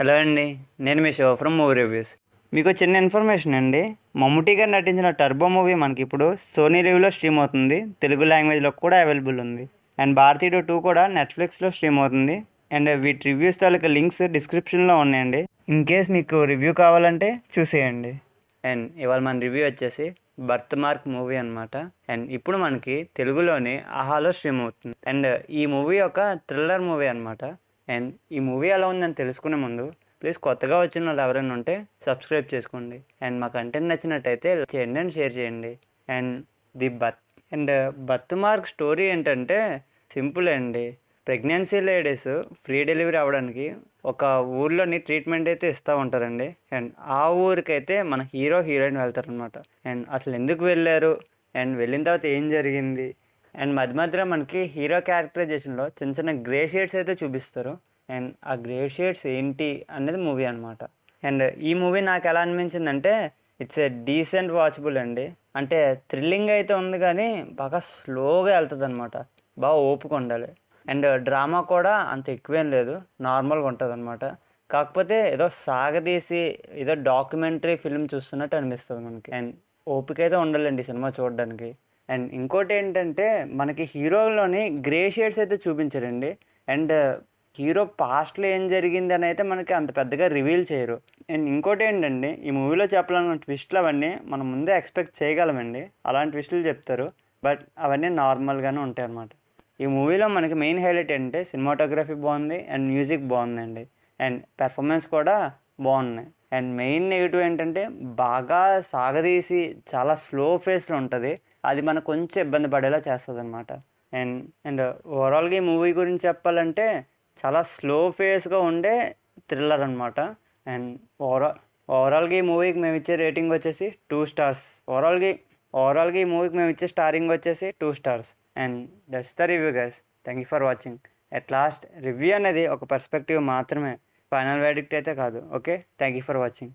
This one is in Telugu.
హలో అండి. నేను మీ శివ ఫ్రమ్ మూవీ రివ్యూస్. మీకు చిన్న ఇన్ఫర్మేషన్ అండి. మమ్ముట్టి గారు నటించిన టర్బో మూవీ మనకి ఇప్పుడు సోనీ లీవ్లో స్ట్రీమ్ అవుతుంది. తెలుగు లాంగ్వేజ్లో కూడా అవైలబుల్ ఉంది. అండ్ భారతీయుడు 2 కూడా నెట్ఫ్లిక్స్లో స్ట్రీమ్ అవుతుంది. అండ్ వీటి రివ్యూస్ తాలూకా లింక్స్ డిస్క్రిప్షన్లో ఉన్నాయండి. ఇన్ కేస్ మీకు రివ్యూ కావాలంటే చూసేయండి. అండ్ ఇవాళ మన రివ్యూ వచ్చేసి బర్త్ మార్క్ మూవీ అనమాట. అండ్ ఇప్పుడు మనకి తెలుగులోని ఆహాలో స్ట్రీమ్ అవుతుంది. అండ్ ఈ మూవీ ఒక థ్రిల్లర్ మూవీ అనమాట. అండ్ ఈ మూవీ ఎలా ఉందని తెలుసుకునే ముందు ప్లీజ్ కొత్తగా వచ్చిన వాళ్ళు ఎవరైనా ఉంటే సబ్స్క్రైబ్ చేసుకోండి. అండ్ మా కంటెంట్ నచ్చినట్టయితే చేయండి అండ్ షేర్ చేయండి. And the birth birth mark story ఏంటంటే సింపుల్ అండి. ప్రెగ్నెన్సీ లేడీస్ ఫ్రీ డెలివరీ అవ్వడానికి ఒక ఊర్లోని ట్రీట్మెంట్ అయితే ఇస్తూ ఉంటారండి. అండ్ ఆ ఊరికైతే మన హీరో హీరోయిన్ వెళ్తారనమాట. అండ్ అసలు ఎందుకు వెళ్ళారు అండ్ వెళ్ళిన తర్వాత ఏం జరిగింది అండ్ మధ్య మధ్యలో మనకి హీరో క్యారెక్టరైజేషన్లో చిన్న చిన్న గ్రే షేడ్స్ అయితే చూపిస్తారు. అండ్ ఆ గ్రే షేడ్స్ ఏంటి అనేది మూవీ అనమాట. అండ్ ఈ మూవీ నాకు ఎలా అనిపించిందంటే ఇట్స్ ఏ డీసెంట్ వాచబుల్ అండి. అంటే థ్రిల్లింగ్ అయితే ఉంది కానీ బాగా స్లోగా వెళ్తుంది అనమాట. బాగా ఓపిక ఉండాలి. అండ్ డ్రామా కూడా అంత ఎక్కువేం లేదు, నార్మల్గా ఉంటుంది అనమాట. కాకపోతే ఏదో సాగదీసి ఏదో డాక్యుమెంటరీ ఫిల్మ్ చూస్తున్నట్టు అనిపిస్తుంది మనకి. అండ్ ఓపిక అయితే ఉండాలండి సినిమా చూడడానికి. అండ్ ఇంకోటి ఏంటంటే మనకి హీరోలోని గ్రే షేడ్స్ అయితే చూపించారండి. అండ్ హీరో పాస్ట్లో ఏం జరిగింది అని అయితే మనకి అంత పెద్దగా రివీల్ చేయరు. అండ్ ఇంకోటి ఏంటంటే ఈ మూవీలో చెప్పాలన్న ట్విస్ట్లు అవన్నీ మనం ముందే ఎక్స్పెక్ట్ చేయగలమండి. అలాంటి ట్విస్టులు చెప్తారు, బట్ అవన్నీ నార్మల్గానే ఉంటాయి అన్నమాట. ఈ మూవీలో మనకి మెయిన్ హైలైట్ ఏంటంటే సినిమాటోగ్రఫీ బాగుంది అండ్ మ్యూజిక్ బాగుందండి. అండ్ పెర్ఫార్మెన్స్ కూడా బాగున్నాయి. అండ్ మెయిన్ నెగిటివ్ ఏంటంటే బాగా సాగదీసి చాలా స్లో ఫేస్లో ఉంటుంది. అది మనకు కొంచెం ఇబ్బంది పడేలా చేస్తుంది అనమాట. అండ్ అండ్ ఓవరాల్గా ఈ మూవీ గురించి చెప్పాలంటే చాలా స్లో ఫేస్గా ఉండే థ్రిల్లర్ అనమాట. అండ్ ఓవరాల్గా ఈ మూవీకి మేము ఇచ్చే రేటింగ్ వచ్చేసి 2 స్టార్స్. ఓవరాల్గా ఈ మూవీకి మేము ఇచ్చే స్టారింగ్ వచ్చేసి 2 stars. And that's the review guys. Thank you for watching. At last review అనేది ఒక పర్స్పెక్టివ్ మాత్రమే, ఫైనల్ వెర్డిక్ట్ అయితే కాదు. Okay, thank you for watching.